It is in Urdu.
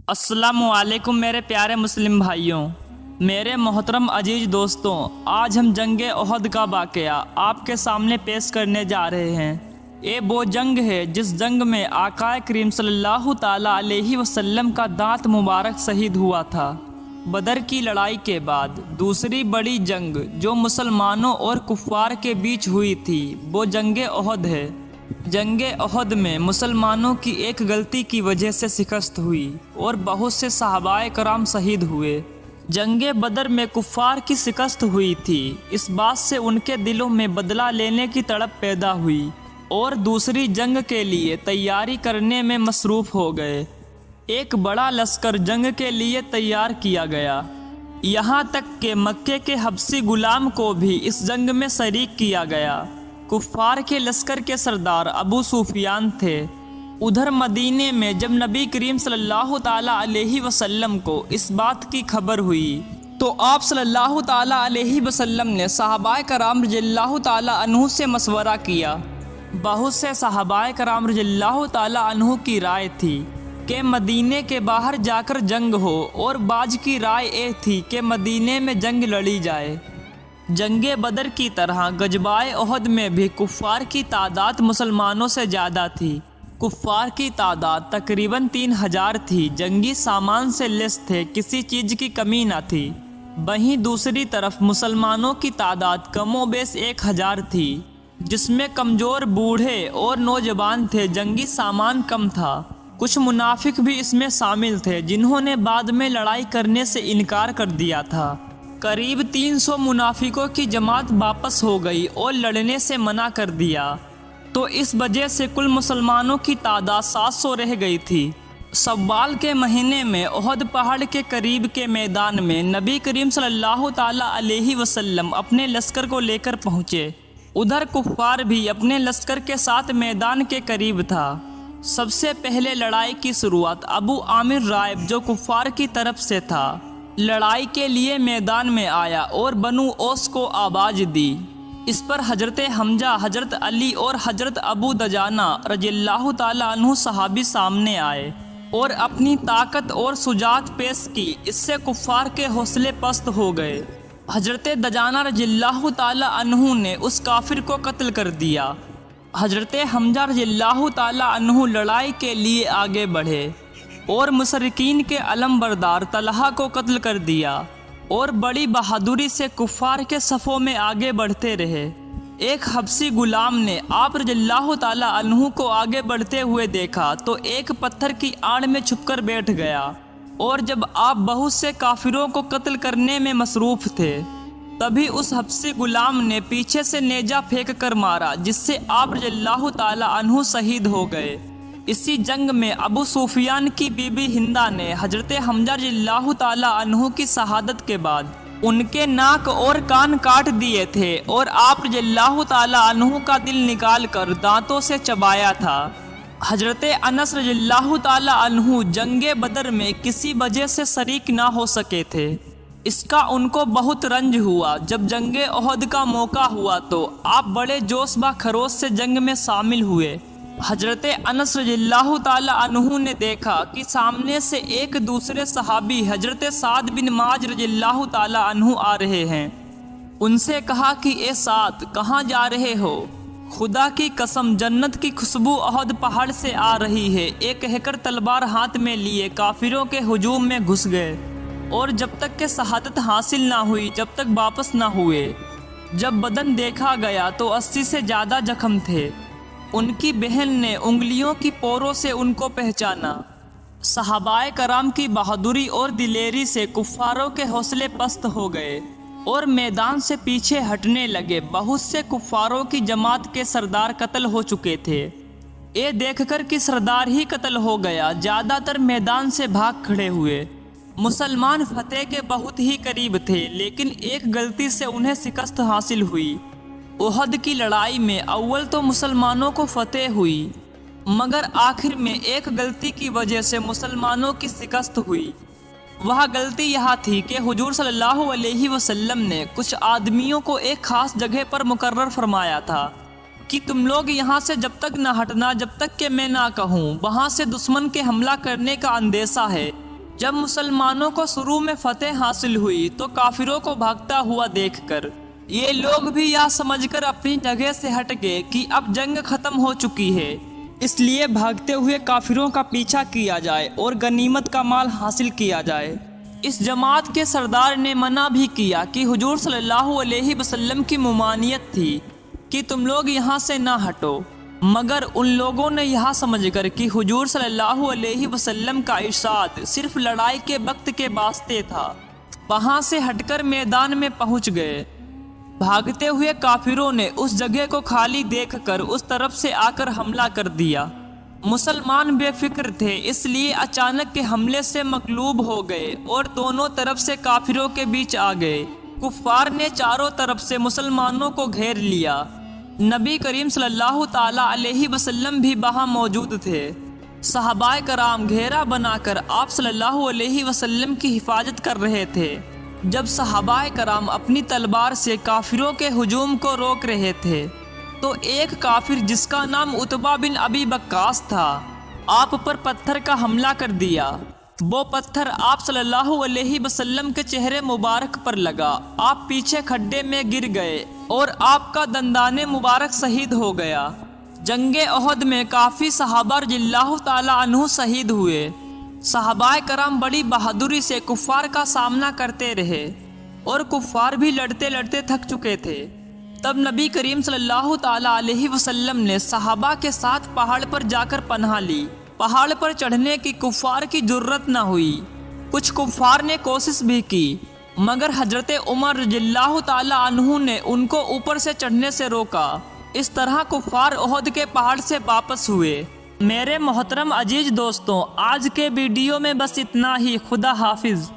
السلام علیکم میرے پیارے مسلم بھائیوں، میرے محترم عزیز دوستوں، آج ہم جنگ احد کا واقعہ آپ کے سامنے پیش کرنے جا رہے ہیں۔ یہ وہ جنگ ہے جس جنگ میں آقا کریم صلی اللہ تعالیٰ علیہ وسلم کا دانت مبارک شہید ہوا تھا۔ بدر کی لڑائی کے بعد دوسری بڑی جنگ جو مسلمانوں اور کفار کے بیچ ہوئی تھی وہ جنگ احد ہے۔ جنگ احد میں مسلمانوں کی ایک غلطی کی وجہ سے شکست ہوئی اور بہت سے صحابہ کرام شہید ہوئے۔ جنگ بدر میں کفار کی شکست ہوئی تھی، اس بات سے ان کے دلوں میں بدلہ لینے کی تڑپ پیدا ہوئی اور دوسری جنگ کے لیے تیاری کرنے میں مصروف ہو گئے۔ ایک بڑا لشکر جنگ کے لیے تیار کیا گیا، یہاں تک کہ مکے کے حبشی غلام کو بھی اس جنگ میں شریک کیا گیا۔ کفار کے لشکر کے سردار ابو سفیان تھے۔ ادھر مدینے میں جب نبی کریم صلی اللہ تعالیٰ علیہ وسلم کو اس بات کی خبر ہوئی تو آپ صلی اللہ تعالیٰ علیہ وسلم نے صحابہ کرام رضی اللہ تعالیٰ عنہ سے مشورہ کیا۔ بہت سے صحابہ کرام رضی اللہ تعالیٰ عنہ کی رائے تھی کہ مدینے کے باہر جا کر جنگ ہو، اور بعض کی رائے یہ تھی کہ مدینے میں جنگ لڑی جائے۔ جنگ بدر کی طرح غزوہ احد میں بھی کفار کی تعداد مسلمانوں سے زیادہ تھی۔ کفار کی تعداد تقریباً 3000 تھی، جنگی سامان سے لیس تھے، کسی چیز کی کمی نہ تھی۔ وہیں دوسری طرف مسلمانوں کی تعداد کم و بیش 1000 تھی، جس میں کمزور بوڑھے اور نوجوان تھے، جنگی سامان کم تھا۔ کچھ منافق بھی اس میں شامل تھے جنہوں نے بعد میں لڑائی کرنے سے انکار کر دیا تھا۔ قریب 300 منافقوں کی جماعت واپس ہو گئی اور لڑنے سے منع کر دیا، تو اس وجہ سے کل مسلمانوں کی تعداد 700 رہ گئی تھی۔ شوال کے مہینے میں احد پہاڑ کے قریب کے میدان میں نبی کریم صلی اللہ تعالیٰ علیہ وسلم اپنے لشکر کو لے کر پہنچے۔ ادھر کفار بھی اپنے لشکر کے ساتھ میدان کے قریب تھا۔ سب سے پہلے لڑائی کی شروعات ابو عامر رائب جو کفار کی طرف سے تھا، لڑائی کے لیے میدان میں آیا اور بنو اوس کو آواز دی۔ اس پر حضرت حمزہ، حضرت علی اور حضرت ابو دجانہ رضی اللہ تعالیٰ عنہ صحابی سامنے آئے اور اپنی طاقت اور شجاعت پیش کی۔ اس سے کفار کے حوصلے پست ہو گئے۔ حضرت دجانہ رضی اللہ تعالیٰ عنہ نے اس کافر کو قتل کر دیا۔ حضرت حمزہ رضی اللہ تعالیٰ عنہ لڑائی کے لیے آگے بڑھے اور مشرکین کے علم بردار طلحہ کو قتل کر دیا، اور بڑی بہادری سے کفار کے صفوں میں آگے بڑھتے رہے۔ ایک حبشی غلام نے آپ رضی اللہ تعالیٰ عنہ کو آگے بڑھتے ہوئے دیکھا تو ایک پتھر کی آڑ میں چھپ کر بیٹھ گیا، اور جب آپ بہت سے کافروں کو قتل کرنے میں مصروف تھے تبھی اس حبشی غلام نے پیچھے سے نیزہ پھینک کر مارا، جس سے آپ رضی اللہ تعالیٰ عنہ شہید ہو گئے۔ اسی جنگ میں ابو سفیان کی بی بی ہندہ نے حضرت حمزہ رضی اللہ تعالیٰ عنہ کی شہادت کے بعد ان کے ناک اور کان کاٹ دیے تھے، اور آپ رضی اللہ تعالیٰ عنہ کا دل نکال کر دانتوں سے چبایا تھا۔ حضرت انس رضی اللہ تعالیٰ عنہ جنگ بدر میں کسی وجہ سے شریک نہ ہو سکے تھے، اس کا ان کو بہت رنج ہوا۔ جب جنگ احد کا موقع ہوا تو آپ بڑے جوش و خروش سے جنگ میں شامل ہوئے۔ حضرت انس رضی اللہ تعالیٰ عنہ نے دیکھا کہ سامنے سے ایک دوسرے صحابی حضرت سعد بن معاذ رضی اللہ تعالیٰ عنہ آ رہے ہیں۔ ان سے کہا کہ اے سعد، کہاں جا رہے ہو؟ خدا کی قسم، جنت کی خوشبو احد پہاڑ سے آ رہی ہے۔ ایک کہہ کر تلوار ہاتھ میں لیے کافروں کے ہجوم میں گھس گئے، اور جب تک کہ شہادت حاصل نہ ہوئی جب تک واپس نہ ہوئے۔ جب بدن دیکھا گیا تو 80 سے زیادہ زخم تھے۔ ان کی بہن نے انگلیوں کی پوروں سے ان کو پہچانا۔ صحابہ کرام کی بہادری اور دلیری سے کفاروں کے حوصلے پست ہو گئے اور میدان سے پیچھے ہٹنے لگے۔ بہت سے کفاروں کی جماعت کے سردار قتل ہو چکے تھے۔ یہ دیکھ کر کہ سردار ہی قتل ہو گیا، زیادہ تر میدان سے بھاگ کھڑے ہوئے۔ مسلمان فتح کے بہت ہی قریب تھے، لیکن ایک غلطی سے انہیں شکست حاصل ہوئی۔ احد کی لڑائی میں اول تو مسلمانوں کو فتح ہوئی، مگر آخر میں ایک غلطی کی وجہ سے مسلمانوں کی شکست ہوئی۔ وہ غلطی یہ تھی کہ حضور صلی اللہ علیہ وسلم نے کچھ آدمیوں کو ایک خاص جگہ پر مقرر فرمایا تھا کہ تم لوگ یہاں سے جب تک نہ ہٹنا جب تک کہ میں نہ کہوں۔ وہاں سے دشمن کے حملہ کرنے کا اندیشہ ہے، جب مسلمانوں کو شروع میں فتح حاصل ہوئی تو کافروں کو بھاگتا ہوا دیکھ کر یہ لوگ بھی یہ سمجھ کر اپنی جگہ سے ہٹ گئے کہ اب جنگ ختم ہو چکی ہے، اس لیے بھاگتے ہوئے کافروں کا پیچھا کیا جائے اور غنیمت کا مال حاصل کیا جائے۔ اس جماعت کے سردار نے منع بھی کیا کہ حضور صلی اللہ علیہ وسلم کی ممانعت تھی کہ تم لوگ یہاں سے نہ ہٹو، مگر ان لوگوں نے یہاں سمجھ کر کہ حضور صلی اللہ علیہ وسلم کا ارشاد صرف لڑائی کے وقت کے واسطے تھا، وہاں سے ہٹ کر میدان میں پہنچ گئے۔ بھاگتے ہوئے کافروں نے اس جگہ کو خالی دیکھ کر اس طرف سے آ کر حملہ کر دیا۔ مسلمان بے فکر تھے، اس لیے اچانک کے حملے سے مغلوب ہو گئے اور دونوں طرف سے کافروں کے بیچ آ گئے۔ کفار نے چاروں طرف سے مسلمانوں کو گھیر لیا۔ نبی کریم صلی اللہ تعالی علیہ وسلم بھی وہاں موجود تھے۔ صحابہ کرام گھیرا بنا کر آپ صلی اللہ علیہ وسلم کی حفاظت کر رہے تھے۔ جب صحابہ کرام اپنی تلوار سے کافروں کے ہجوم کو روک رہے تھے تو ایک کافر جس کا نام عتبہ بن ابی وقاص تھا آپ پر پتھر کا حملہ کر دیا۔ وہ پتھر آپ صلی اللہ علیہ وسلم کے چہرے مبارک پر لگا، آپ پیچھے کھڈے میں گر گئے اور آپ کا دندان مبارک شہید ہو گیا۔ جنگ احد میں کافی صحابہ رضی اللہ تعالی عنہ شہید ہوئے۔ صحابہ کرام بڑی بہادری سے کفار کا سامنا کرتے رہے اور کفار بھی لڑتے لڑتے تھک چکے تھے۔ تب نبی کریم صلی اللہ تعالی علیہ وسلم نے صحابہ کے ساتھ پہاڑ پر جا کر پناہ لی۔ پہاڑ پر چڑھنے کی کفار کی جرت نہ ہوئی۔ کچھ کفار نے کوشش بھی کی مگر حضرت عمر رضی اللہ تعالی عنہ نے ان کو اوپر سے چڑھنے سے روکا۔ اس طرح کفار احد کے پہاڑ سے واپس ہوئے۔ میرے محترم عزیز دوستوں، آج کے ویڈیو میں بس اتنا ہی۔ خدا حافظ۔